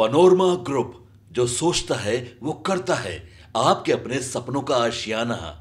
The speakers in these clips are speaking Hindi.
पनोरमा ग्रुप, जो सोचता है वो करता है। आपके अपने सपनों का आशियाना।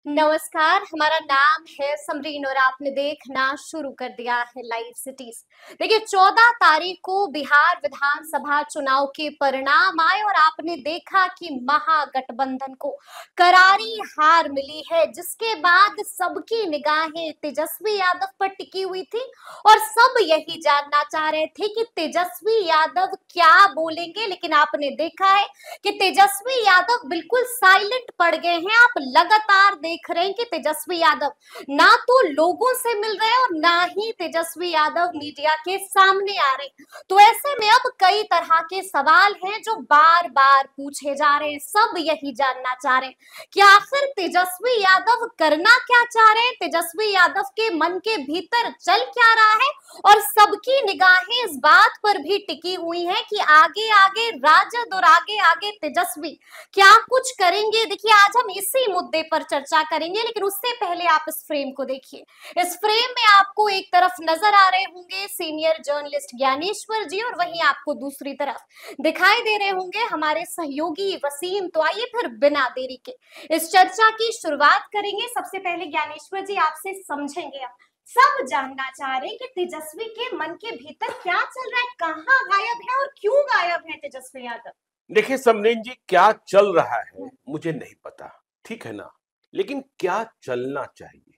नमस्कार, हमारा नाम है समरीन और आपने देखना शुरू कर दिया है लाइव सिटीज। देखिए 14 तारीख को बिहार विधानसभा चुनाव के परिणाम आए और आपने देखा कि महागठबंधन को करारी हार मिली है, जिसके बाद सबकी निगाहें तेजस्वी यादव पर टिकी हुई थी और सब यही जानना चाह रहे थे कि तेजस्वी यादव क्या बोलेंगे। लेकिन आपने देखा है कि तेजस्वी यादव बिल्कुल साइलेंट पड़ गए हैं। आप लगातार देख रहे हैं कि तेजस्वी यादव ना तो लोगों से मिल रहे हैं और ना ही तेजस्वी यादव मीडिया के सामने आ रहे हैं। तो ऐसे में अब कई तरह के सवाल हैं जो बार बार पूछे जा रहे हैं। सब यही जानना चाह रहे हैं कि आखिर तेजस्वी यादव करना क्या चाह रहे हैं, तेजस्वी यादव के मन के भीतर चल क्या रहा है। और सबकी निगाहें इस बात पर भी टिकी हुई हैं कि आगे आगे राजद और आगे आगे तेजस्वी क्या कुछ करेंगे। देखिए आज हम इसी मुद्दे पर चर्चा करेंगे, लेकिन उससे पहले आप इस फ्रेम को देखिए। इस फ्रेम में आपको एक तरफ नजर आ रहे होंगे सीनियर जर्नलिस्ट ज्ञानेश्वर जी और वहीं आपको दूसरी तरफ दिखाई दे रहे होंगे हमारे सहयोगी वसीम। तो आइए फिर बिना देरी के इस चर्चा की शुरुआत करेंगे। सबसे पहले ज्ञानेश्वर जी आपसे समझेंगे। आप सब जानना चाह रहे हैं कि तेजस्वी के मन के भीतर क्या चल रहा है, कहाँ गायब है और क्यों गायब है तेजस्वी यादव। देखिए समरेन जी, क्या चल रहा है मुझे नहीं पता, ठीक है ना, लेकिन क्या चलना चाहिए।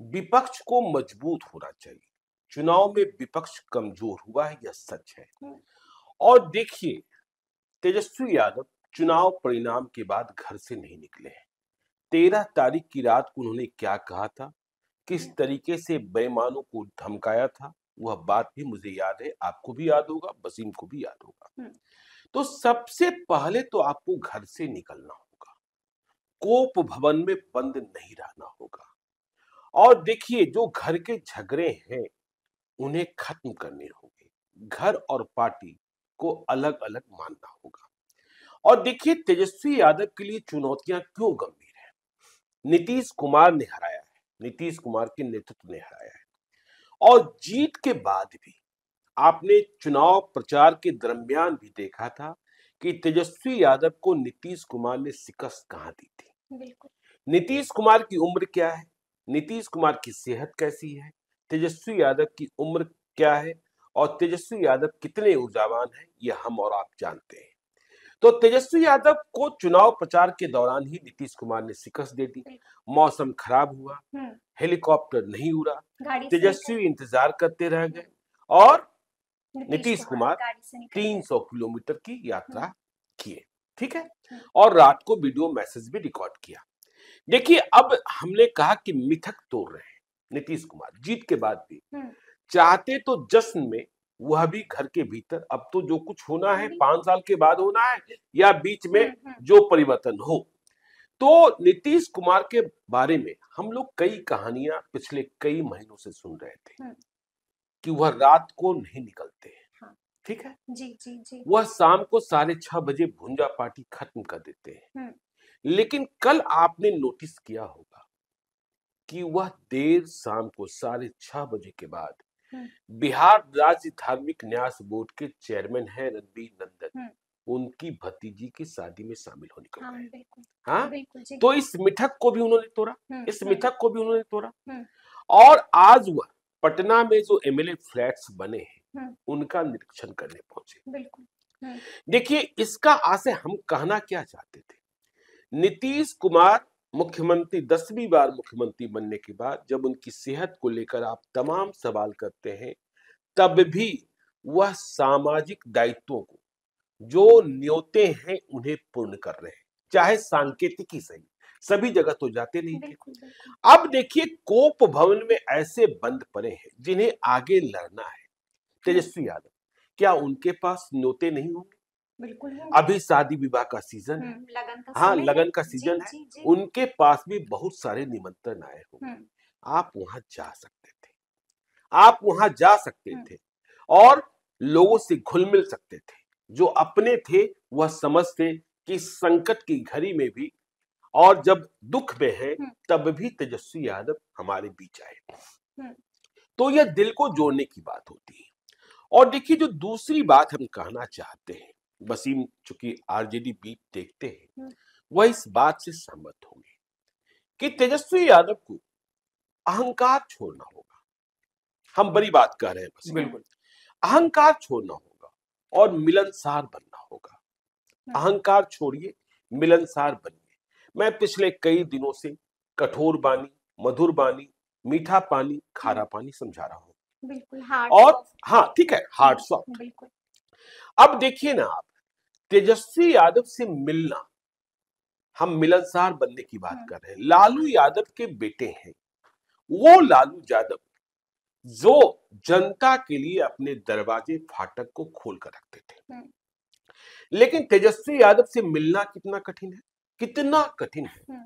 विपक्ष को मजबूत होना चाहिए। चुनाव में विपक्ष कमजोर हुआ है, यह सच है। और देखिए, तेजस्वी यादव चुनाव परिणाम के बाद घर से नहीं निकले हैं। 13 तारीख की रात को उन्होंने क्या कहा था, किस तरीके से बेईमानों को धमकाया था, वह बात भी मुझे याद है, आपको भी याद होगा, वसीम को भी याद होगा। तो सबसे पहले तो आपको घर से निकलना होगा, कोप भवन में बंद नहीं रहना होगा। और देखिए, जो घर के झगड़े हैं उन्हें खत्म करने होंगे। घर और पार्टी को अलग अलग मानना होगा। और देखिए, तेजस्वी यादव के लिए चुनौतियां क्यों गंभीर है। नीतीश कुमार ने हराया है, नीतीश कुमार के नेतृत्व ने हराया है। और जीत के बाद भी आपने चुनाव प्रचार के दरमियान भी देखा था कि तेजस्वी यादव को नीतीश कुमार ने शिकस्त कहां दी थी। नीतीश कुमार की उम्र क्या है, नीतीश कुमार की सेहत कैसी है, तेजस्वी यादव की उम्र क्या है और तेजस्वी यादव कितने ऊर्जावान हैं, यह हम और आप जानते हैं। तो तेजस्वी यादव को चुनाव प्रचार के दौरान ही नीतीश कुमार ने शिकस्त दे दी। मौसम खराब हुआ, हेलीकॉप्टर नहीं उड़ा, तेजस्वी इंतजार करते रह गए और नीतीश कुमार 300 किलोमीटर की यात्रा किए, ठीक है। और रात को वीडियो मैसेज भी रिकॉर्ड किया। देखिए, अब हमने कहा कि मिथक तोड़ रहे हैं नीतीश कुमार जीत के बाद भी। चाहते तो जश्न में, वह भी घर के भीतर। अब तो जो कुछ होना है 5 साल के बाद होना है या बीच में जो परिवर्तन हो। तो नीतीश कुमार के बारे में हम लोग कई कहानियां पिछले कई महीनों से सुन रहे थे कि वह रात को नहीं निकलते हैं, ठीक है जी। वह शाम को 6:30 बजे भुंजा पार्टी खत्म कर देते हैं। लेकिन कल आपने नोटिस किया होगा कि वह देर शाम को 6:30 बजे के बाद बिहार राज्य धार्मिक न्यास बोर्ड के चेयरमैन है रणबीर नंदन, उनकी भतीजी की शादी में शामिल होने को गए। हाँ, तो इस मिथक को भी उन्होंने तोड़ा, इस मिथक को भी उन्होंने तोड़ा। और आज वह पटना में जो एमएलए फ्लैट्स बने हैं उनका निरीक्षण करने पहुंचे। देखिए, इसका आशय हम कहना क्या चाहते थे। नीतीश कुमार मुख्यमंत्री 10वीं बार मुख्यमंत्री बनने के बाद जब उनकी सेहत को लेकर आप तमाम सवाल करते हैं, तब भी वह सामाजिक दायित्वों को जो न्योते हैं उन्हें पूर्ण कर रहे हैं, चाहे सांकेतिक ही सही, सभी जगह तो जाते नहीं थे। अब देखिए, कोप भवन में ऐसे बंद पड़े हैं जिन्हें आगे लड़ना है। तेजस्वी यादव, क्या उनके पास न्योते नहीं होंगे? बिल्कुल। अभी शादी विवाह का सीजन है, लगन का सीजन है, उनके पास भी बहुत सारे निमंत्रण आए होंगे। आप वहां जा सकते थे, आप वहां जा सकते थे और लोगों से घुल मिल सकते थे। जो अपने थे वह समझते कि संकट की घड़ी में भी और जब दुख में है तब भी तेजस्वी यादव हमारे बीच आए। तो यह दिल को जोड़ने की बात होती है। और देखिए जो दूसरी बात हम कहना चाहते हैं, वसीम चूंकि आरजेडी बीट देखते हैं, वह इस बात से सहमत होंगे कि तेजस्वी यादव को अहंकार छोड़ना होगा। हम बड़ी बात कह रहे हैं वसीम। बिल्कुल। अहंकार छोड़ना होगा और मिलनसार बनना होगा। अहंकार छोड़िए, मिलनसार बनिए। मैं पिछले कई दिनों से कठोर बानी, मधुर बानी, मीठा पानी, खारा पानी समझा रहा हूं। बिल्कुल हार्ड और सॉफ्ट। हाँ ठीक है, हार्ड सॉफ्ट। बिल्कुल। अब देखिए ना आप, तेजस्वी यादव से मिलना, हम मिलनसार बनने की बात कर रहे हैं। लालू यादव के बेटे हैं वो, लालू यादव जो जनता के लिए अपने दरवाजे फाटक को खोल कर रखते थे। लेकिन तेजस्वी यादव से मिलना कितना कठिन है, कितना कठिन है।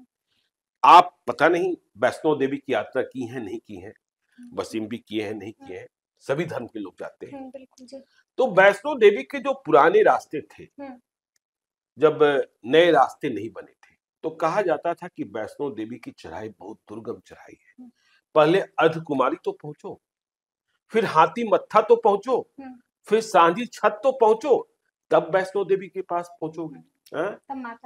आप पता नहीं वैष्णो देवी की यात्रा की है नहीं की है, वसीम भी किए हैं नहीं किए हैं, सभी धर्म के लोग जाते हैं। बिल्कुल जी। तो वैष्णो देवी के जो पुराने रास्ते थे, जब नए रास्ते नहीं बने थे, तो कहा जाता था कि वैष्णो देवी की चढ़ाई बहुत दुर्गम चढ़ाई है। पहले अर्धकुमारी तो पहुंचो, फिर हाथी मत्था तो पहुंचो, फिर सांझी छत तो पहुंचो, तब वैष्णो देवी के पास पहुंचोगे।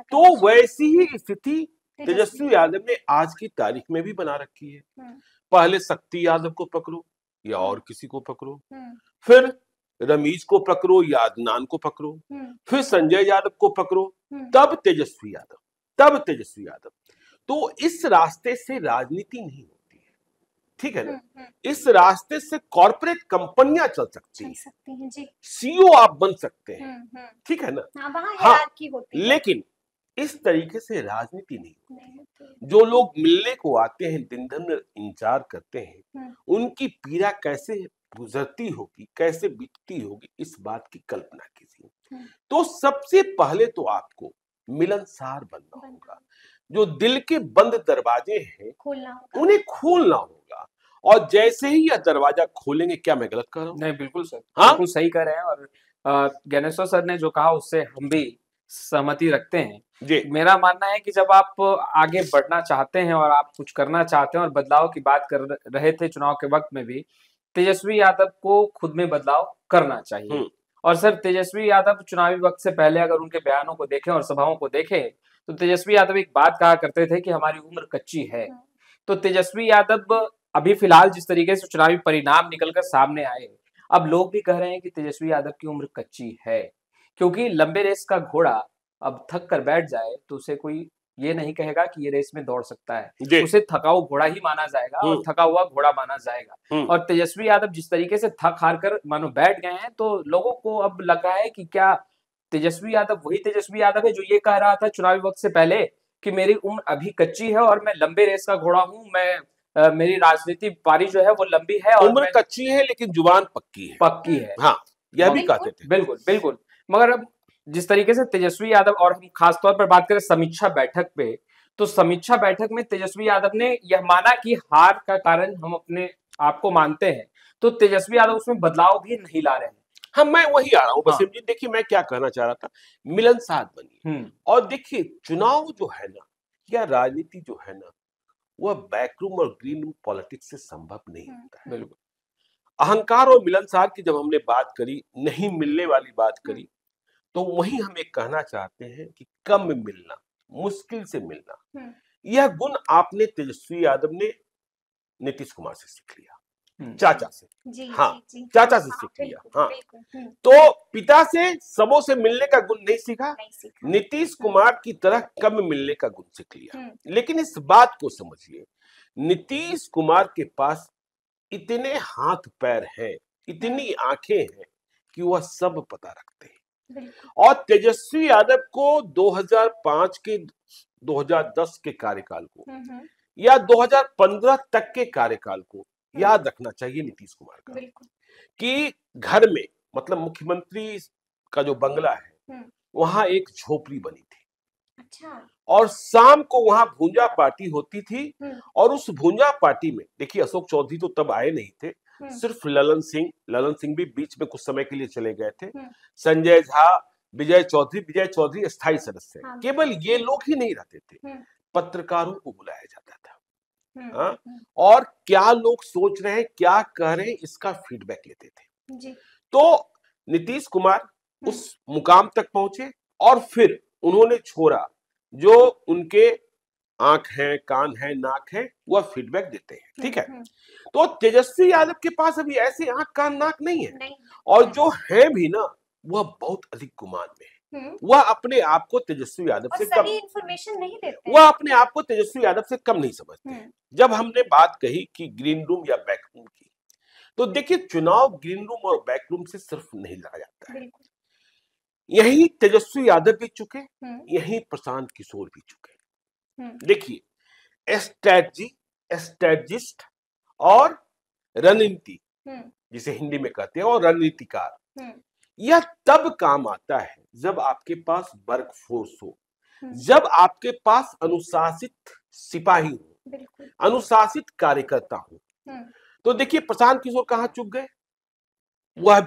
तो वैसी ही स्थिति तेजस्वी यादव ने आज की तारीख में भी बना रखी है। पहले शक्ति यादव को पकड़ो या और किसी को पकड़ो, फिर रमीज को पकड़ो या अदनान को पकड़ो, फिर संजय यादव को पकड़ो, तब तेजस्वी यादव, तब तेजस्वी यादव। तो इस रास्ते से राजनीति नहीं होती है, ठीक है ना। इस रास्ते से कॉर्पोरेट कंपनियां चल सकती हैं जी, सीईओ आप बन सकते हैं, ठीक है ना। हाँ, लेकिन इस तरीके से राजनीति नहीं होती। जो लोग मिलने को आते हैं, दिन दिन इंतजार करते हैं, उनकी पीड़ा कैसे गुजरती होगी, कैसे बीतती होगी, इस बात की कल्पना कीजिए। तो सबसे पहले तो आपको मिलनसार बनना होगा। जो दिल के बंद दरवाजे हैं उन्हें खोलना होगा, और जैसे ही यह दरवाजा खोलेंगे, क्या मैं गलत कर रहा हूँ? नहीं, बिल्कुल सर, हाँ? बिल्कुल सही कह रहे हैं। और ज्ञानेश्वर सर ने जो कहा उससे हम भी सहमति रखते हैं जी। मेरा मानना है कि जब आप आगे बढ़ना चाहते हैं और आप कुछ करना चाहते हैं, और बदलाव की बात कर रहे थे चुनाव के वक्त में भी, तेजस्वी यादव को खुद में बदलाव करना चाहिए। और सर, तेजस्वी यादव चुनावी वक्त से पहले अगर उनके बयानों को देखें और सभाओं को देखें, तो तेजस्वी यादव एक बात कहा करते थे कि हमारी उम्र कच्ची है। तो तेजस्वी यादव अभी फिलहाल जिस तरीके से चुनावी परिणाम निकलकर सामने आए, अब लोग भी कह रहे हैं कि तेजस्वी यादव की उम्र कच्ची है, क्योंकि लंबे रेस का घोड़ा अब थक कर बैठ जाए तो उसे कोई ये नहीं कहेगा कि ये रेस में दौड़ सकता है, उसे थकाऊ घोड़ा ही माना जाएगा और थका हुआ घोड़ा माना जाएगा। और तेजस्वी यादव जिस तरीके से थक हार कर मानो बैठ गए हैं, तो लोगों को अब लग रहा है कि क्या तेजस्वी यादव वही तेजस्वी यादव है जो ये कह रहा था चुनावी वक्त से पहले कि मेरी उम्र अभी कच्ची है और मैं लंबे रेस का घोड़ा हूं, मैं मेरी राजनीति पारी जो है वो लंबी है और उम्र कच्ची है लेकिन जुबान पक्की है। हाँ, यह भी कहते थे। बिल्कुल बिल्कुल। मगर अब जिस तरीके से तेजस्वी यादव, और हम खासतौर पर बात करें समीक्षा बैठक पे, तो समीक्षा बैठक में तेजस्वी यादव ने यह माना कि हार का कारण हम अपने आप को मानते हैं, तो तेजस्वी यादव उसमें बदलाव भी नहीं ला रहे हैं। हाँ, मैं वही आ रहा हूँ वसीम जी। देखिए मैं क्या कहना चाह रहा था, मिलनसार बनिए। और देखिए चुनाव जो है ना, या राजनीति जो है ना, वह बैकरूम और ग्रीन रूम पॉलिटिक्स से संभव नहीं होता है। बिल्कुल। अहंकार और मिलनसार की जब हमने बात करी, नहीं मिलने वाली बात करी, तो वही हम एक कहना चाहते हैं कि कम मिलना, मुश्किल से मिलना, यह गुण आपने तेजस्वी यादव ने नीतीश कुमार से सीख लिया, चाचा से। हाँ, चाचा से सीख लिया। हाँ, तो पिता से सबों से मिलने का गुण नहीं सीखा, नीतीश कुमार की तरह कम मिलने का गुण सीख लिया। लेकिन इस बात को समझिए, नीतीश कुमार के पास इतने हाथ पैर हैं, इतनी आंखें हैं कि वह सब पता रखते हैं। और तेजस्वी यादव को 2005 के 2010 के कार्यकाल को या 2015 तक के कार्यकाल को याद रखना चाहिए नीतीश कुमार का, कि घर में, मतलब मुख्यमंत्री का जो बंगला है, वहां एक झोपड़ी बनी थी। अच्छा। और शाम को वहां भूंजा पार्टी होती थी, और उस भूंजा पार्टी में देखिए अशोक चौधरी तो तब आए नहीं थे, सिर्फ ललन सिंह भी बीच में कुछ समय के लिए चले गए थे, संजय झा, विजय चौधरी अस्थायी सदस्य, केवल ये लोग ही नहीं रहते थे, पत्रकारों को बुलाया जाता था। और क्या लोग सोच रहे हैं, क्या कह रहे हैं, इसका फीडबैक लेते थे। तो नीतीश कुमार उस मुकाम तक पहुंचे और फिर उन्होंने छोड़ा जो उनके आंख है, कान है, नाक है, वह फीडबैक देते हैं, ठीक है। तो तेजस्वी यादव के पास अभी ऐसे आंख, कान, नाक नहीं है, और जो है भी ना वह बहुत अधिक गुमान में है। वह अपने आप को तेजस्वी यादव से कम इंफॉर्मेशन नहीं देते, वह अपने आप को तेजस्वी यादव से कम नहीं समझते। जब हमने बात कही कि ग्रीन रूम या बैक रूम की, तो देखिए चुनाव ग्रीन रूम और बैक रूम से सिर्फ नहीं लड़ा जाता है। यही तेजस्वी यादव भी चुके, यही प्रशांत किशोर भी चुके। देखिए स्ट्रेटजिस्ट और रणनीति, जिसे हिंदी में कहते हैं, और रणनीतिकार, यह तब काम आता है जब आपके पास वर्क फोर्स हो, जब आपके पास अनुशासित सिपाही हो, अनुशासित कार्यकर्ता हो। तो देखिए प्रशांत किशोर कहाँ चुक गए, वह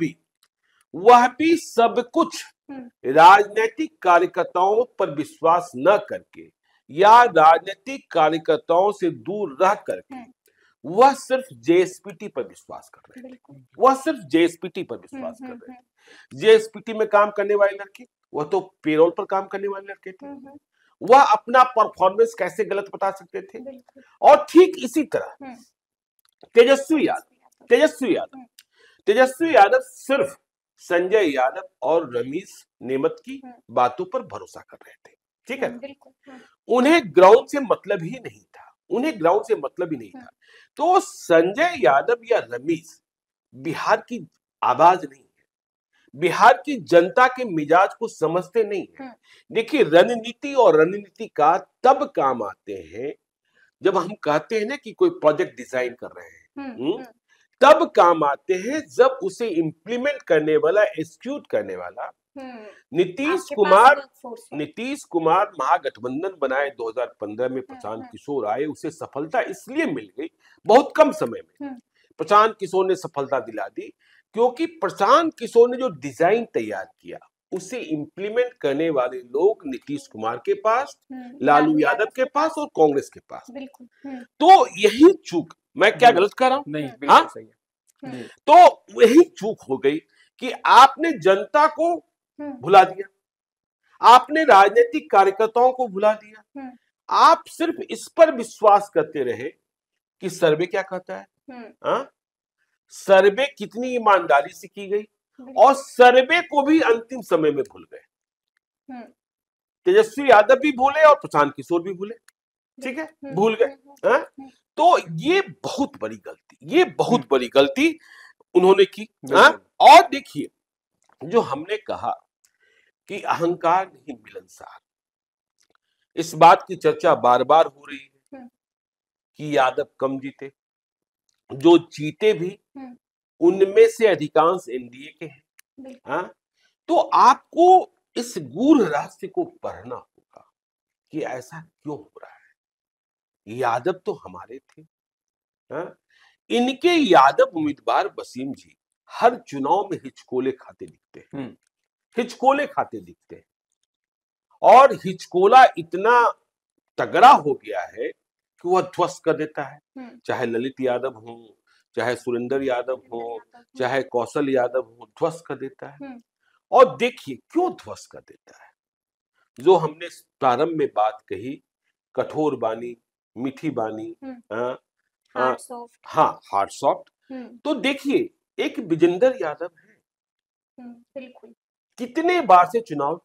भी सब कुछ राजनीतिक कार्यकर्ताओं पर विश्वास न करके या राजनीतिक कार्यकर्ताओं से दूर रह करके वह सिर्फ जेएसपीटी पर विश्वास कर रहे थे। वह सिर्फ जेएसपीटी पर विश्वास कर रहे थे। जेएसपीटी में काम करने वाले लड़के, वह तो पेरोल पर काम करने वाले लड़के थे, वह अपना परफॉर्मेंस कैसे गलत बता सकते थे। और ठीक इसी तरह तेजस्वी यादव सिर्फ संजय यादव और रमेश नेमत की बातों पर भरोसा कर रहे थे, ठीक है। उन्हें ग्राउंड से मतलब ही नहीं था। तो संजय यादव या रमेश बिहार की आवाज नहीं है, बिहार की जनता के मिजाज को समझते नहीं है। देखिए रणनीति और रणनीतिकार तब काम आते हैं जब हम कहते हैं ना कि कोई प्रोजेक्ट डिजाइन कर रहे हैं, तब काम आते हैं जब उसे इंप्लीमेंट करने वाला, एग्जीक्यूट करने वाला नीतीश कुमार महागठबंधन बनाए 2015 में, प्रशांत किशोर आए, उसे सफलता इसलिए मिल गई बहुत कम समय में। प्रशांत किशोर ने सफलता दिला दी क्योंकि प्रशांत किशोर ने जो डिजाइन तैयार किया उसे इंप्लीमेंट करने वाले लोग नीतीश कुमार के पास, लालू यादव के पास और कांग्रेस के पास। तो यही चूक, मैं क्या गलत कर रहा हूं? नहीं, बिल्कुल सही है। तो यही चूक हो गई कि आपने जनता को भुला दिया, आपने राजनीतिक कार्यकर्ताओं को भुला दिया। आप सिर्फ इस पर विश्वास करते रहे कि सर्वे क्या कहता है, सर्वे कितनी ईमानदारी से की गई, और सर्वे को भी अंतिम समय में भूल गए। तेजस्वी यादव भी भूले और प्रशांत किशोर भी भूले, ठीक है, भूल गए। तो ये बहुत बड़ी गलती उन्होंने की। और देखिए जो हमने कहा कि अहंकार नहीं मिलनसार, इस बात की चर्चा बार बार हो रही है कि यादव कम जीते, जो जीते भी उनमें से अधिकांश एनडीए के हैं। तो आपको इस गूढ़ रहस्य को पढ़ना होगा कि ऐसा क्यों हो रहा है। यादव तो हमारे थे, इनके यादव उम्मीदवार वसीम जी हर चुनाव में हिचकोले खाते दिखते हैं, और हिचकोला इतना तगड़ा हो गया है कि वह ध्वस्त कर देता है। चाहे ललित यादव हो, चाहे सुरेंद्र यादव हो, चाहे कौशल यादव हो, ध्वस्त कर देता है। और देखिए क्यों ध्वस्त कर देता है, जो हमने प्रारंभ में बात कही, कठोर बानी, मीठी बानी, हार्ड सॉफ्ट। तो देखिए एक विजेंद्र यादव है, बिल्कुल, कितने बार से चुनाव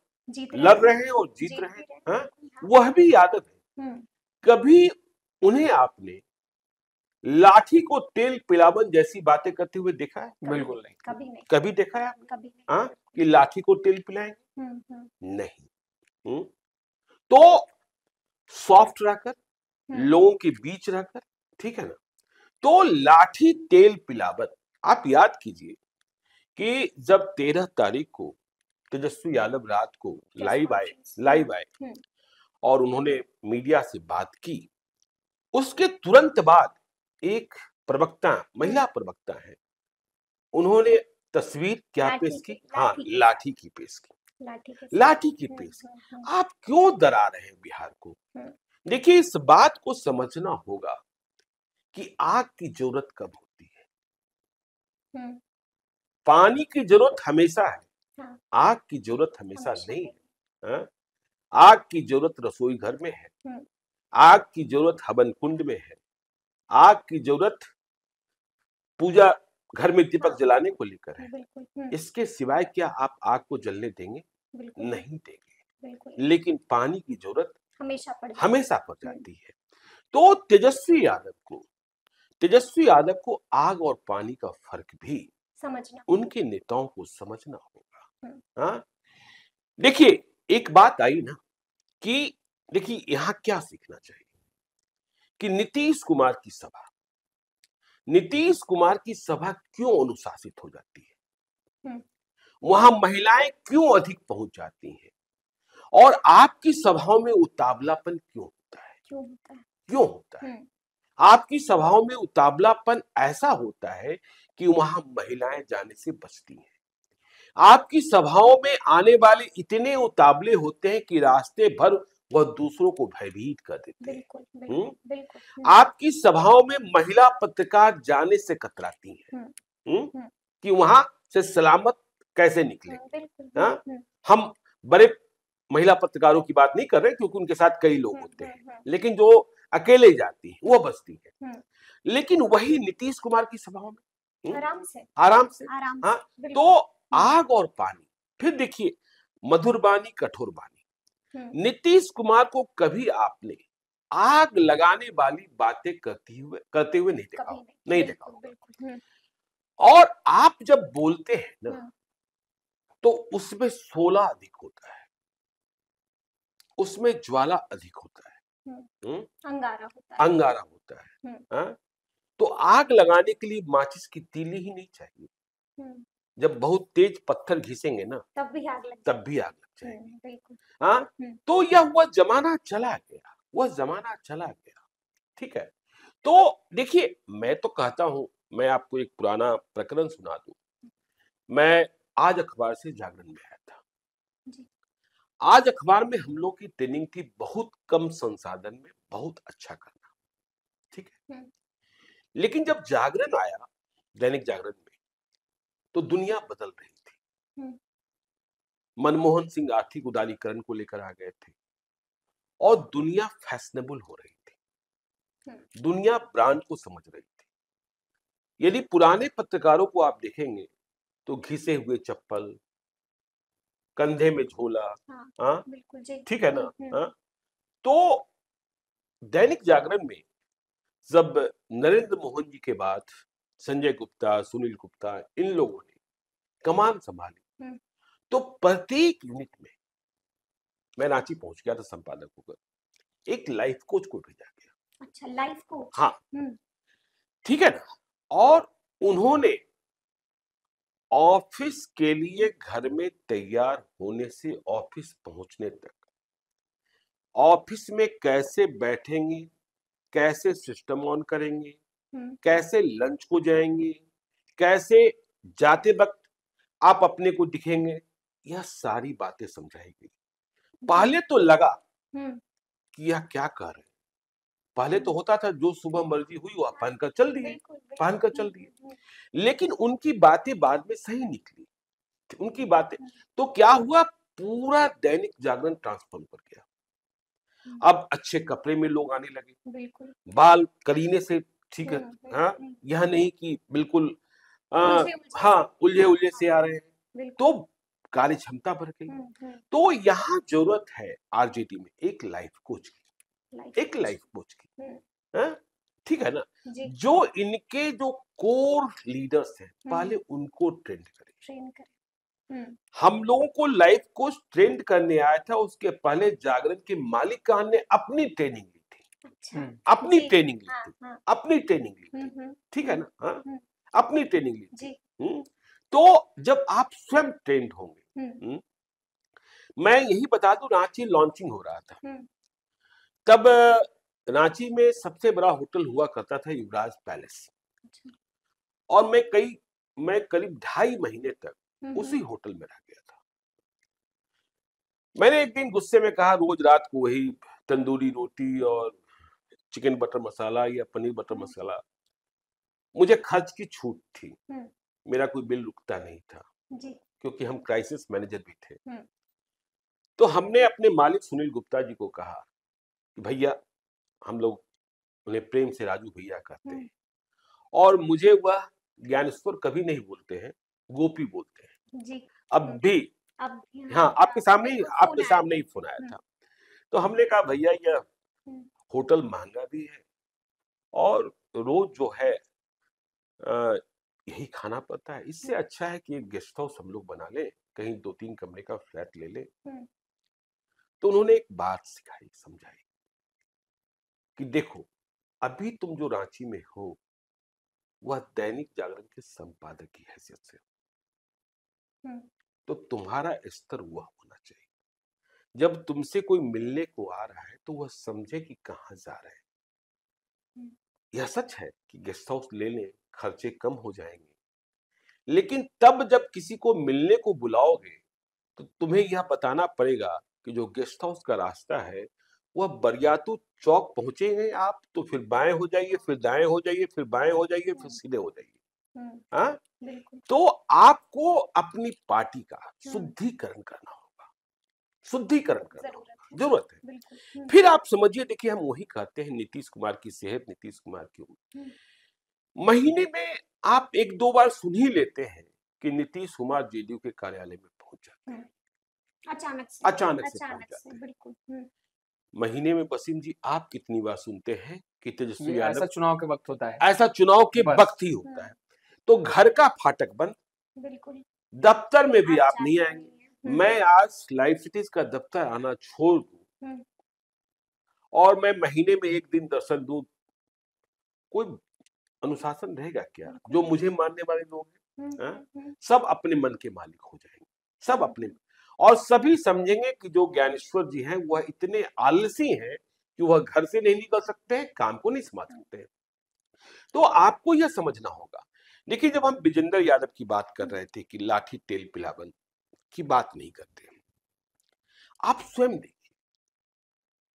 लड़ रहे हैं और जीत रहे हैं, वह भी यादव है। कभी उन्हें आपने लाठी को तेल पिलावन जैसी बातें करते हुए देखा है? बिल्कुल नहीं। कभी देखा है आपने कि लाठी को तेल पिलाएंगे? नहीं। तो सॉफ्ट रहकर, लोगों के बीच रहकर, ठीक है ना। तो लाठी तेल पिलावन, आप याद कीजिए कि जब 13 तारीख को तेजस्वी यादव रात को लाइव आए और उन्होंने मीडिया से बात की, उसके तुरंत बाद एक प्रवक्ता, महिला प्रवक्ता है, उन्होंने तस्वीर क्या पेश की? लाठी की पेश की। आप क्यों डरा रहे हैं बिहार को? देखिए इस बात को समझना होगा कि आग की जरूरत कब होती है। पानी की जरूरत हमेशा है, हाँ, आग की जरूरत हमेशा हमेशा नहीं नहीं। है। हाँ? आग की जरूरत रसोई घर में है, हम्म, आग की जरूरत हवन कुंड में है, आग की जरूरत पूजा घर में दीपक हाँ, जलाने को लेकर है। बिल्कुल। इसके सिवाय क्या आप आग को जलने देंगे? बिल्कुल नहीं, नहीं देंगे। बिल्कुल लेकिन पानी की जरूरत हमेशा पड़ जाती हमेशा पड़ है। जाती है। तो तेजस्वी यादव को आग और पानी का फर्क भी समझना उनके नेताओं को समझना होगा। हम्म, हाँ? देखिए, एक बात आई ना कि देखिए यहां क्या सीखना चाहिए कि नीतीश कुमार की सभा क्यों अनुशासित हो जाती है, हम्म, वहां महिलाएं क्यों अधिक पहुंच जाती हैं, और आपकी सभाओं में उतावलापन क्यों होता है? क्यों होता है? क्यों होता है? आपकी सभाओं में उतावलापन ऐसा होता है कि वहां महिलाएं जाने से बचती हैं। आपकी सभाओं में आने वाले इतने उतावले होते हैं कि रास्ते भर वह दूसरों को भयभीत कर देते हैं। बिल्कुल हम्म? बिल्कुल बिल्कुल आपकी सभाओं में महिला पत्रकार जाने से कतराती हैं। हम्म, कि वहां से सलामत कैसे निकले। बिल्कुल हाँ? हम बड़े महिला पत्रकारों की बात नहीं कर रहे क्योंकि उनके साथ कई लोग होते हैं, लेकिन जो अकेले जाती है वो बचती है। लेकिन वही नीतीश कुमार की सभाओं में आराम से हाँ, तो आग और पानी। फिर देखिए, मधुर बानी कठोर बानी। नीतीश कुमार को कभी आपने आग लगाने वाली बातें करते हुए नहीं देखा होगा। और आप जब बोलते हैं ना तो उसमें शोला अधिक होता है, उसमें ज्वाला अधिक होता है, अंगारा होता है। हाँ? तो आग लगाने के लिए माचिस की तीली ही नहीं चाहिए। जब बहुत तेज पत्थर घिसेंगे ना तब भी आग लग जाएगी। हाँ? तो वह जमाना चला गया। ठीक है। तो देखिए, मैं तो कहता हूं, मैं आपको एक पुराना प्रकरण सुना दूं। मैं आज अखबार से जागरण में आया था। आज अखबार में हम लोग की ट्रेनिंग थी बहुत कम संसाधन में बहुत अच्छा करना। ठीक है। लेकिन जब जागरण आया, दैनिक जागरण में, तो दुनिया बदल रही थी। मनमोहन सिंह आर्थिक उदारीकरण को लेकर आ गए थे और दुनिया फैशनेबल हो रही थी, दुनिया ब्रांड को समझ रही थी। यदि पुराने पत्रकारों को आप देखेंगे तो घिसे हुए चप्पल, कंधे में झोला, हाँ, ठीक है ना। हाँ? तो दैनिक जागरण में जब नरेंद्र मोहन जी के बाद संजय गुप्ता, सुनील गुप्ता, इन लोगों ने कमान संभाली, तो प्रत्येक यूनिट में मैं रांची पहुंच गया था संपादक होकर, एक लाइफ कोच को भेजा गया। अच्छा, लाइफ कोच। हाँ, ठीक है ना। और उन्होंने ऑफिस के लिए घर में तैयार होने से ऑफिस पहुंचने तक, ऑफिस में कैसे बैठेंगे, कैसे सिस्टम ऑन करेंगे, कैसे लंच को जाएंगे, कैसे जाते वक्त आप अपने को दिखेंगे, यह सारी बातें समझाई गई। पहले तो लगा कि यह क्या कर रहे हैं। पहले तो होता था जो सुबह मर्जी हुई वह पहनकर चल दिए, लेकिन उनकी बातें बाद में सही निकली। उनकी बातें तो क्या हुआ, पूरा दैनिक जागरण ट्रांसफॉर्म कर गया। अब अच्छे कपड़े में लोग आने लगे, बाल करीने से, ठीक है। हाँ, यह नहीं कि बिल्कुल हाँ उलझे से आ रहे हैं। तो कार्य क्षमता बढ़ गई। तो यहाँ जरूरत है आरजेडी में एक लाइफ कोच की, हाँ? ठीक है ना, जो इनके जो कोर लीडर्स हैं पहले उनको ट्रेंड करें। हम लोगों को लाइफ कोच ट्रेंड करने आया था, उसके पहले जागरण के मालिक खान ने अपनी ट्रेनिंग ली थी। अपनी ट्रेनिंग ली थी, ठीक है ना। हाँ, अपनी ट्रेनिंग ली थी। तो जब आप स्वयं ट्रेंड होंगे, मैं यही बता दूं, रांची लॉन्चिंग हो रहा था तब रांची में सबसे बड़ा होटल हुआ करता था युवराज पैलेस, और मैं करीब 2.5 महीने तक उसी होटल में रह गया था। मैंने एक दिन गुस्से में कहा, रोज रात को वही तंदूरी रोटी और चिकन बटर मसाला या पनीर बटर मसाला, मुझे खर्च की छूट थी, मेरा कोई बिल रुकता नहीं था जी। क्योंकि हम क्राइसिस मैनेजर भी थे। तो हमने अपने मालिक सुनील गुप्ता जी को कहा कि भैया, हम लोग उन्हें प्रेम से राजू भैया कहते हैं, और मुझे वह ज्ञानेश्वर कभी नहीं बोलते हैं, गोपी बोलते हैं जी। अब भी। हाँ, आपके सामने ही फोन आया था। तो हमने कहा भैया, यह होटल महंगा भी है और रोज जो है यही खाना पड़ता है, इससे अच्छा है कि एक गेस्ट हाउस हम लोग बना ले, कहीं 2-3 कमरे का फ्लैट ले ले। तो उन्होंने एक बात सिखाई, समझाई कि देखो, अभी तुम जो रांची में हो वह दैनिक जागरण के संपादक की हैसियत से हो, तो तुम्हारा स्तर वह होना चाहिए। जब तुमसे कोई मिलने को आ रहा है तो वह समझे कि कहां जा रहे हैं। यह सच है कि गेस्ट हाउस ले लें, खर्चे कम हो जाएंगे, लेकिन तब जब किसी को मिलने को बुलाओगे तो तुम्हें यह बताना पड़ेगा कि जो गेस्ट हाउस का रास्ता है वह बरियातू चौक पहुंचेंगे आप तो फिर बाएं हो जाइए, फिर दाएं हो जाइए, फिर बाएं हो जाइए, फिर सीधे हो जाइए। हाँ, तो आपको अपनी पार्टी का शुद्धिकरण करना होगा, शुद्धिकरण करना होगा, जरूरत है। फिर आप समझिए, देखिए, हम वही कहते हैं नीतीश कुमार की सेहत, नीतीश कुमार की उम्र। महीने में आप 1-2 बार सुन ही लेते हैं कि नीतीश कुमार जेडीयू के कार्यालय में पहुंच जाते हैं, अचानक से पहुंच जाते हैं। बिल्कुल। महीने में वसीम जी आप कितनी बार सुनते हैं कि तेजस्वी यादव, ऐसा चुनाव के वक्त होता है, ऐसा चुनाव के वक्त ही होता है। तो घर का फाटक बंद, बिल्कुल, दफ्तर में भी आप नहीं आएंगे। मैं आज लाइव सिटीज का दफ्तर आना छोड़ दूं और मैं महीने में 1 दिन दर्शन दूं, कोई अनुशासन रहेगा क्या? जो मुझे मानने वाले लोग हैं, सब अपने मन के मालिक हो जाएंगे, सब अपने, और सभी समझेंगे कि जो ज्ञानेश्वर जी हैं वह इतने आलसी हैं कि वह घर से नहीं निकल सकते हैं, काम को नहीं संभाल सकते हैं। तो आपको यह समझना होगा। देखिए, जब हम विजेंद्र यादव की बात कर रहे थे कि लाठी तेल पिलावन की बात नहीं करते, आप स्वयं देखिए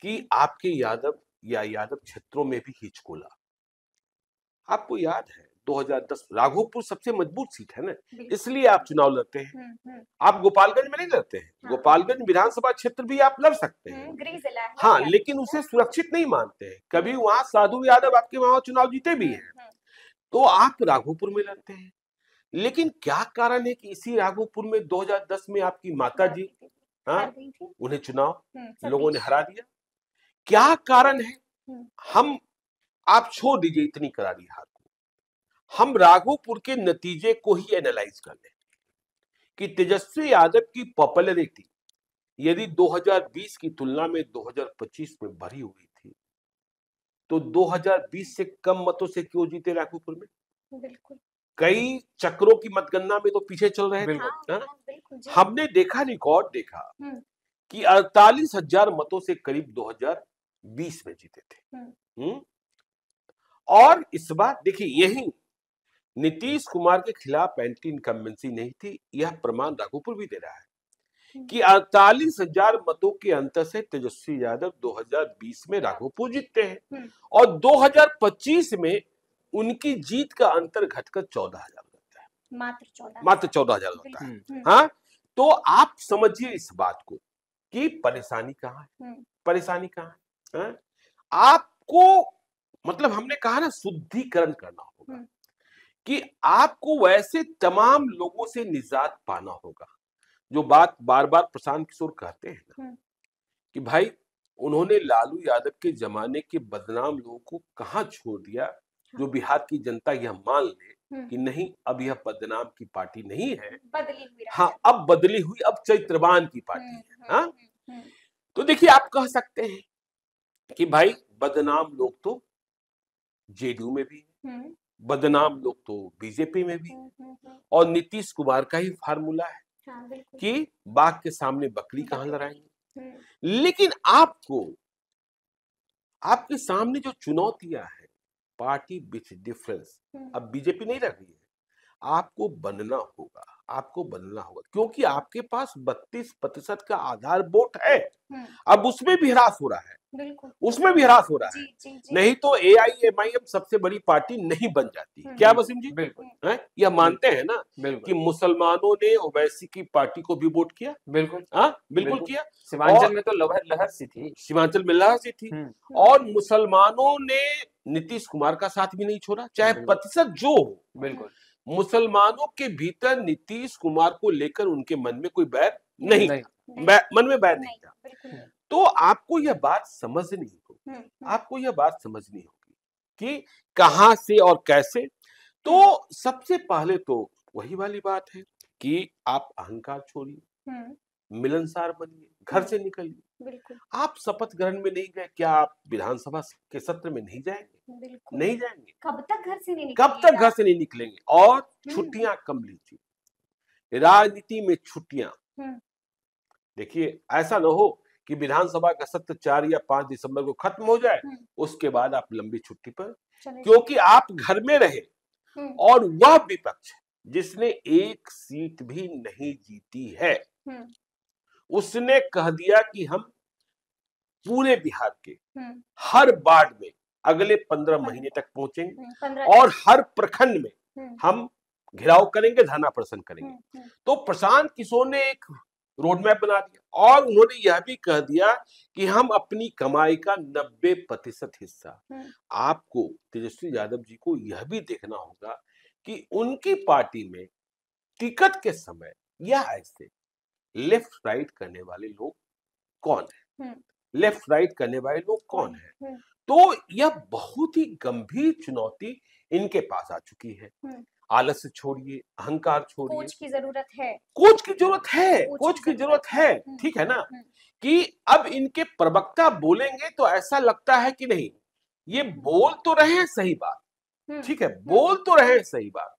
कि आपके यादव या यादव क्षेत्रों में भी हिचकोला। आपको याद है 2010 राघोपुर सबसे मजबूत सीट है ना, इसलिए आप चुनाव लड़ते हैं। आप गोपालगंज में नहीं लड़ते हैं। हाँ। गोपालगंज विधानसभा क्षेत्र भी आप लड़ सकते हैं, गृह जिला है। हाँ, लेकिन उसे सुरक्षित नहीं मानते हैं। कभी वहां साधु यादव आपके वहां चुनाव जीते भी हैं, तो आप राघोपुर में लड़ते हैं। लेकिन क्या कारण है कि इसी राघोपुर में 2010 में आपकी माता जी, हाँ, उन्हें चुनाव लोगों ने हरा दिया? क्या कारण है? हम, आप छोड़ दीजिए इतनी करारी हार को, हम राघोपुर के नतीजे को ही एनालाइज कर लें कि तेजस्वी यादव की पॉपुलैरिटी यदि 2020 की तुलना में 2025 में बढ़ी हुई थी, तो 2020 से कम मतों से क्यों जीते राघोपुर में? बिल्कुल, कई चक्रों की मतगणना में तो पीछे चल रहे थे। हमने देखा, रिकॉर्ड देखा कि 48,000 मतों से करीब 2020 में जीते थे। और इस बार देखिए, यही नीतीश कुमार के खिलाफ एंटी इनकम्बेंसी नहीं थी, यह प्रमाण राघोपुर भी दे रहा है कि 48,000 मतों के अंतर से तेजस्वी यादव 2020 में राघोपुर जीतते हैं और 2025 में उनकी जीत का अंतर घटकर 14,000 होता है, मात्र 14,000 होता है। हाँ, तो आप समझिए इस बात को कि परेशानी कहाँ है, परेशानी कहाँ है? आपको, मतलब हमने कहा ना, शुद्धिकरण करना होगा कि आपको वैसे तमाम लोगों से निजात पाना होगा। जो बात बार बार प्रशांत किशोर कहते हैं ना कि भाई, उन्होंने लालू यादव के जमाने के बदनाम लोगों को कहां छोड़ दिया, जो बिहार की जनता यह मान ले कि नहीं, अब यह बदनाम की पार्टी नहीं है, बदली हुई, हाँ, अब बदली हुई, अब चैत्रवान की पार्टी है। हाँ, तो देखिए, आप कह सकते हैं कि भाई, बदनाम लोग तो जेडीयू में भी, बदनाम लोग तो बीजेपी में भी, और नीतीश कुमार का ही फार्मूला है कि बाघ के सामने बकरी कहां लड़ाएंगे। लेकिन आपको, आपके सामने जो चुनौतियां हैं, पार्टी विथ डिफरेंस, अब बीजेपी नहीं रह गई है, आपको बनना होगा, आपको बनना होगा, क्योंकि आपके पास 32% का आधार वोट है। अब उसमें भी ह्रास हो रहा है, बिल्कुल उसमें भी ह्रास हो रहा है। जी। नहीं तो AIMIM सबसे बड़ी पार्टी नहीं बन जाती। क्या वसीम जी? बिल्कुल है? यह मानते हैं ना कि मुसलमानों ने ओवैसी की पार्टी को भी वोट किया? बिल्कुल बिल्कुल किया। सीमांचल में तो लहर सी थी, सीमांचल में लहर सी थी। और मुसलमानों ने नीतीश कुमार का साथ भी नहीं छोड़ा, चाहे प्रतिशत जो हो। बिल्कुल मुसलमानों के भीतर नीतीश कुमार को लेकर उनके मन में कोई बैर नहीं था, मन में बैर नहीं था। तो आपको यह बात समझनी होगी, आपको यह बात समझनी होगी कि कहां से और कैसे। तो सबसे पहले तो वही वाली बात है कि आप अहंकार छोड़िए, मिलनसार बनिए, घर से निकलिए। आप शपथ ग्रहण में नहीं गए, क्या आप विधानसभा के सत्र में नहीं जाएंगे? नहीं जाएंगे। कब तक घर से नहीं कब तक घर से नहीं निकलेंगे? और छुट्टियां कम लीजिए, राजनीति में छुट्टियां। देखिए, ऐसा न हो कि विधानसभा का सत्र 4 या 5 दिसंबर को खत्म हो जाए, उसके बाद आप लंबी छुट्टी पर, क्योंकि आप घर में रहे और वह विपक्ष जिसने एक सीट भी नहीं जीती है, उसने कह दिया कि हम पूरे बिहार के हर वार्ड में अगले 15 महीने तक पहुंचेंगे और हर प्रखंड में हम घेराव करेंगे, धरना प्रदर्शन करेंगे। तो प्रशांत किशोर ने एक रोड मैप बना दिया और उन्होंने यह भी कह दिया कि हम अपनी कमाई का 90% हिस्सा, आपको तेजस्वी यादव जी को यह भी देखना होगा कि उनकी पार्टी में टिकट के समय या ऐसे लेफ्ट राइट करने वाले लोग कौन है, लेफ्ट राइट करने वाले लोग कौन है। तो यह बहुत ही गंभीर चुनौती इनके पास आ चुकी है। आलस्य छोड़िए, अहंकार छोड़िए, कोच की जरूरत है, कोच की जरूरत है, कोच की जरूरत है, ठीक है ना। कि अब इनके प्रवक्ता बोलेंगे तो ऐसा लगता है कि नहीं, ये बोल तो रहे हैं सही बात, ठीक है, बोल तो रहे हैं सही बात,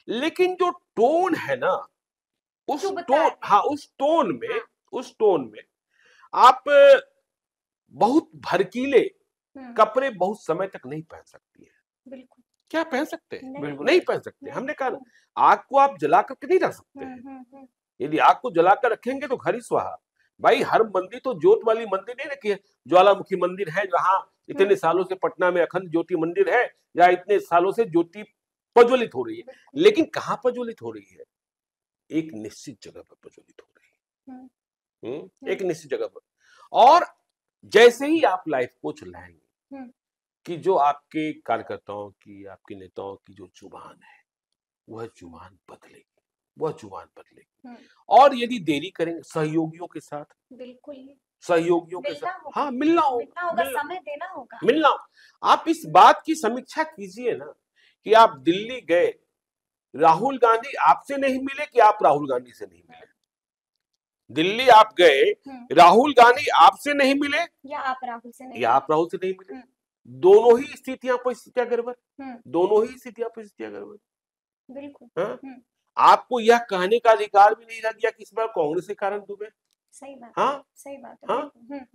लेकिन जो टोन है ना, उस टोन में आप बहुत भड़कीले कपड़े बहुत समय तक नहीं पहन सकती है। बिल्कुल। क्या पहन सकते हैं? नहीं पहन सकते। हमने कहा ना, आग को आप जला करके नहीं रख सकते हैं। यदि आग को जलाकर रखेंगे तो घर ही स्वाहा। भाई, हर मंदिर तो ज्योत वाली मंदिर नहीं रखी है। ज्वालामुखी मंदिर है जहां इतने सालों से पटना में अखंड ज्योति मंदिर है, या इतने सालों से ज्योति प्रज्वलित हो रही है, लेकिन कहां प्रज्वलित हो रही है? एक निश्चित जगह पर प्रज्वलित हो रही है, एक निश्चित जगह पर। और जैसे ही आप लाइफ को चलाएंगे कि जो आपके कार्यकर्ताओं की, आपके नेताओं की जो जुबान है, वह जुबान बदलेगी, वह जुबान बदलेगी। और यदि देरी करेंगे सहयोगियों के साथ, बिल्कुल सहयोगियों के साथ, हाँ, मिलना होगा, समय देना होगा, मिलना। आप इस बात की समीक्षा कीजिए ना कि आप दिल्ली गए, राहुल गांधी आपसे नहीं मिले कि आप राहुल गांधी से नहीं मिले। दिल्ली आप गए, राहुल गांधी आपसे नहीं मिले या आप राहुल से नहीं मिले। दोनों ही स्थितियां परिस्थितियां गड़बड़, दोनों ही स्थितियां परिस्थितियां गड़बड़। बिल्कुल। आपको यह कहने का अधिकार भी नहीं रह गया कि इस बार कांग्रेस के कारण डूबे। सही बात। हाँ, सही बात है।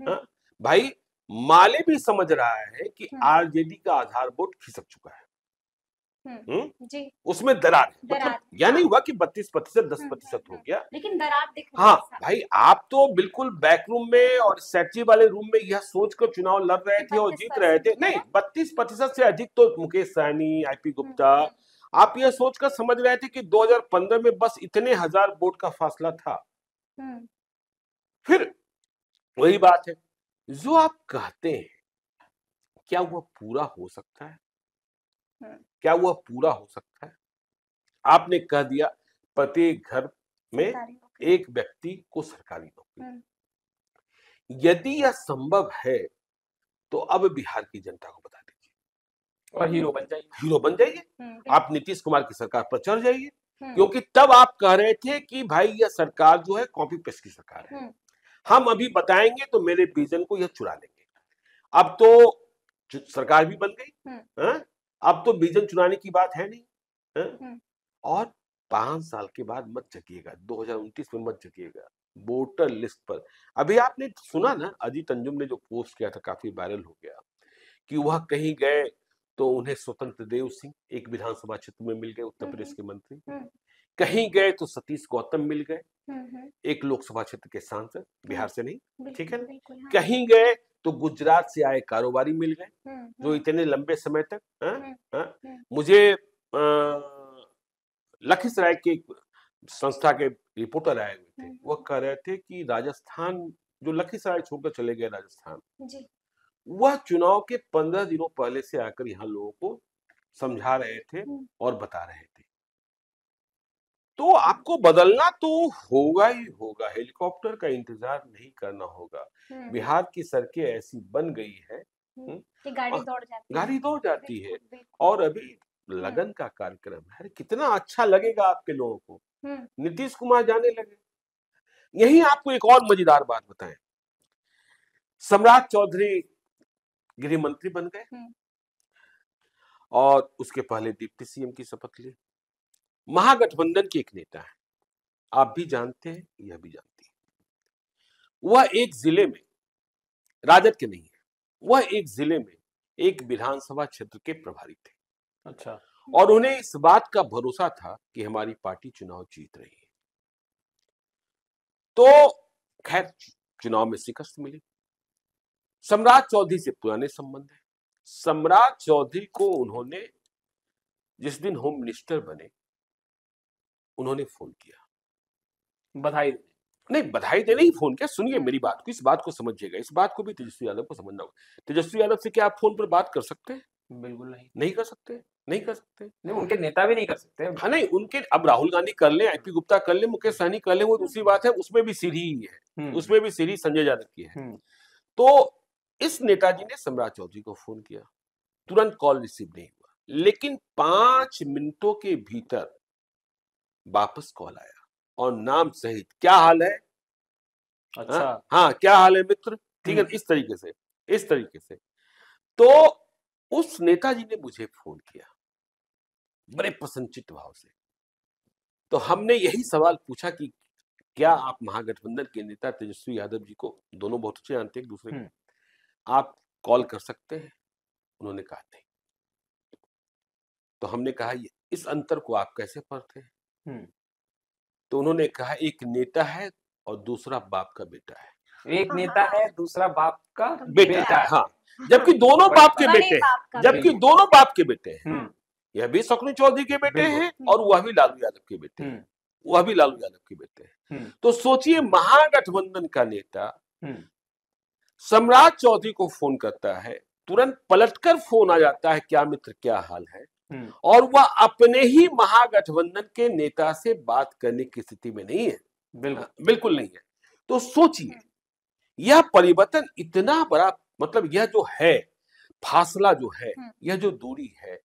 हाँ, भाई, माले भी समझ रहा है कि आरजेडी का आधार वोट खिसक चुका है। जी। उसमें दरार है, मतलब यह नहीं हुआ कि 32%, 10% हो गया, लेकिन दरार दिख रही है। हाँ भाई, आप तो बिल्कुल बैकरूम में और सेक्रेटरी वाले रूम में यह सोचकर चुनाव लड़ रहे थे और जीत रहे थे। नहीं, 32% से अधिक तो मुकेश सहनी, IP गुप्ता, आप यह सोचकर समझ रहे थे कि 2015 में बस इतने हजार वोट का फासला था। फिर वही बात है, जो आप कहते हैं क्या वह पूरा हो सकता है? क्या वह पूरा हो सकता है? आपने कह दिया प्रत्येक घर में एक व्यक्ति को सरकारी नौकरी। यदि यह संभव है तो अब बिहार की जनता को बता दीजिए और हीरो बन जाइए। आप नीतीश कुमार की सरकार पर चढ़ जाइए, क्योंकि तब आप कह रहे थे कि भाई यह सरकार जो है कॉपी पेस्ट की सरकार है, हम अभी बताएंगे तो मेरे विजन को यह चुरा लेंगे। अब तो सरकार भी बन गई, अब तो विजन चुराने की बात है नहीं। और 5 साल के बाद मत जगिएगा, 2029 में मत जगिएगा। वोटर लिस्ट पर अभी आपने सुना ना, अजीत अंजुम ने जो पोस्ट किया था, काफी वायरल हो गया, कि वह कहीं गए तो उन्हें स्वतंत्र देव सिंह एक विधानसभा क्षेत्र में मिल गए, उत्तर प्रदेश के मंत्री। कहीं गए तो सतीश गौतम मिल गए, एक लोकसभा क्षेत्र के सांसद, बिहार से नहीं, ठीक है ना। कहीं गए तो गुजरात से आए कारोबारी मिल गए, जो इतने लंबे समय तक मुझे लखीसराय के संस्था के रिपोर्टर आए हुए थे, वो कह रहे थे कि राजस्थान, जो लखीसराय छोड़कर चले गए राजस्थान, वह चुनाव के 15 दिनों पहले से आकर यहाँ लोगों को समझा रहे थे और बता रहे थे। तो आपको बदलना तो होगा ही होगा, हेलीकॉप्टर का इंतजार नहीं करना होगा। बिहार की सड़कें ऐसी बन गई है कि गाड़ी दौड़ जाती है। और अभी लगन का कार्यक्रम है, कितना अच्छा लगेगा आपके लोगों को। नीतीश कुमार जाने लगे। यही आपको एक और मजेदार बात बताएं, सम्राट चौधरी गृह मंत्री बन गए और उसके पहले डिप्टी सीएम की शपथ ली। महागठबंधन के एक नेता है, आप भी जानते हैं, यह भी जानती है, वह एक जिले में, राजद के नहीं है, वह एक जिले में एक विधानसभा क्षेत्र के प्रभारी थे। अच्छा। और उन्हें इस बात का भरोसा था कि हमारी पार्टी चुनाव जीत रही है। तो खैर चुनाव में शिकस्त मिली। सम्राट चौधरी से पुराने संबंध है। सम्राट चौधरी को उन्होंने जिस दिन होम मिनिस्टर बने, उन्होंने फोन किया, बधाई देने ही फोन किया। सुनिए मेरी बात को, इस बात को समझिएगा, इस बात को भी तेजस्वी यादव को समझना होगा। तेजस्वी यादव से क्या आप फोन पर बात कर सकते हैं? बिल्कुल नहीं कर सकते। नहीं, उनके नेता भी नहीं कर सकते। हाँ नहीं, उनके, अब राहुल गांधी कर ले, आईपी गुप्ता कर ले, मुकेश सहनी कर ले, वो दूसरी बात है, उसमें भी सीढ़ी ही है, उसमें भी सीढ़ी संजय यादव की है। तो इस नेताजी ने सम्राट चौधरी को फोन किया, तुरंत कॉल रिसीव नहीं हुआ, लेकिन 5 मिनटों के भीतर वापस कॉल आया और नाम सहित, क्या हाल है? अच्छा। हाँ, क्या हाल है मित्र? ठीक है, इस तरीके से। तो उस नेताजी ने मुझे फोन किया बड़े प्रसन्नचित्त भाव से। तो हमने यही सवाल पूछा कि क्या आप महागठबंधन के नेता तेजस्वी यादव जी को, दोनों बहुत अच्छे जानते हैं एक दूसरे को, आप कॉल कर सकते हैं? उन्होंने कहा नहीं। तो हमने कहा इस अंतर को आप कैसे पढ़ते हैं? तो उन्होंने कहा एक नेता है और दूसरा बाप का बेटा है। एक नेता है, दूसरा बाप का बेटा है। हाँ, जबकि दोनों बाप के बेटे हैं। यह भी शकुनी चौधरी के बेटे हैं और वह भी लालू यादव के बेटे हैं। तो सोचिए, महागठबंधन का नेता सम्राट चौधरी को फोन करता है, तुरंत पलटकर फोन आ जाता है, क्या मित्र क्या हाल है, और वह अपने ही महागठबंधन के नेता से बात करने की स्थिति में नहीं है। बिल्कुल नहीं है। तो सोचिए, यह परिवर्तन इतना बड़ा, मतलब यह जो है फासला, जो है यह जो दूरी है।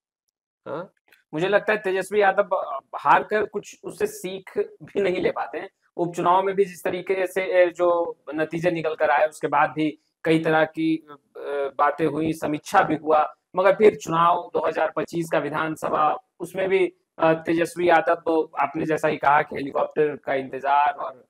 मुझे लगता है तेजस्वी यादव हार कर कुछ उससे सीख भी नहीं ले पाते हैं। उपचुनाव में भी जिस तरीके से जो नतीजे निकल कर आए, उसके बाद भी कई तरह की बातें हुई, समीक्षा भी हुआ, मगर फिर चुनाव 2025 का विधानसभा, उसमें भी तेजस्वी यादव, आपने जैसा ही कहा कि हेलीकॉप्टर का इंतजार, और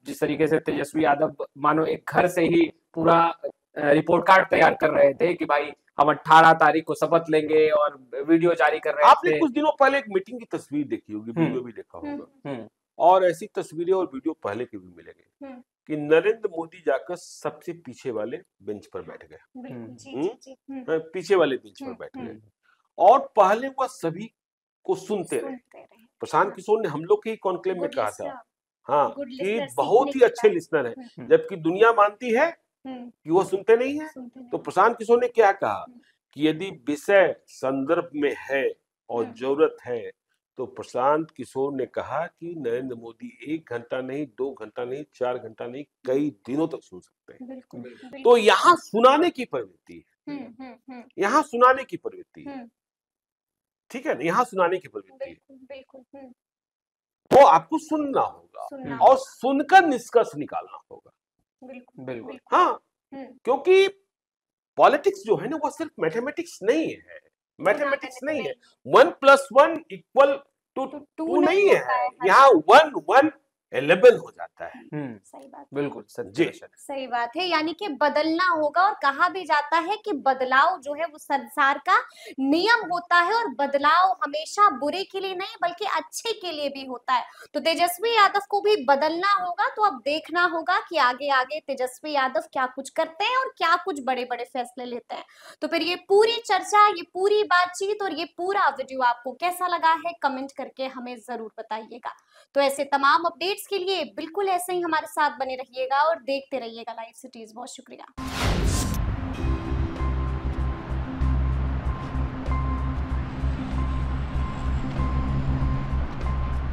जिस तरीके से तेजस्वी यादव मानो एक घर से ही पूरा रिपोर्ट कार्ड तैयार कर रहे थे कि भाई हम 18 तारीख को शपथ लेंगे, और वीडियो जारी कर रहे थे। आपने कुछ दिनों पहले एक मीटिंग की तस्वीर देखी होगी, वीडियो भी देखा होगा, और ऐसी तस्वीरें और वीडियो पहले के भी मिलेंगे कि नरेंद्र मोदी जाकर सबसे पीछे वाले बेंच पर बैठ गए, पीछे वाले बेंच पर बैठ गए, और पहले वह सभी को सुनते रहे। प्रशांत किशोर ने हम लोग के ही कॉन्क्लेव में कहा था, हाँ, कि बहुत ही अच्छे लिसनर है, जबकि दुनिया मानती है कि वो सुनते नहीं है। तो प्रशांत किशोर ने क्या कहा कि यदि विषय संदर्भ में है और जरूरत है, तो प्रशांत किशोर ने कहा कि नरेंद्र मोदी 1 घंटा नहीं, 2 घंटा नहीं, 4 घंटा नहीं, कई दिनों तक सुन सकते हैं। तो यहाँ सुनाने की प्रवृत्ति है, यहाँ सुनाने की प्रवृत्ति है, ठीक है ना, यहाँ सुनाने की प्रवृत्ति है। तो आपको सुनना होगा और सुनकर निष्कर्ष निकालना होगा। बिल्कुल। हाँ, क्योंकि पॉलिटिक्स जो है ना, वो सिर्फ मैथमेटिक्स नहीं है, मैथमेटिक्स नहीं है, 1 + 1 = 2 नहीं है। यहाँ 1 1 11 हो जाता है। सही बात, बिल्कुल जी सही बात है। यानी कि बदलना होगा, और कहा भी जाता है कि बदलाव जो है वो संसार का नियम होता है, और बदलाव हमेशा बुरे के लिए नहीं बल्कि अच्छे के लिए भी होता है। तो तेजस्वी यादव को भी बदलना होगा, तो अब देखना होगा कि आगे आगे तेजस्वी यादव क्या कुछ करते हैं और क्या कुछ बड़े बड़े फैसले लेते हैं। तो फिर ये पूरी चर्चा, ये पूरी बातचीत और ये पूरा वीडियो आपको कैसा लगा है, कमेंट करके हमें जरूर बताइएगा। तो ऐसे तमाम अपडेट्स के लिए बिल्कुल ऐसे ही हमारे साथ बने रहिएगा और देखते रहिएगा लाइव सिटीज। बहुत शुक्रिया।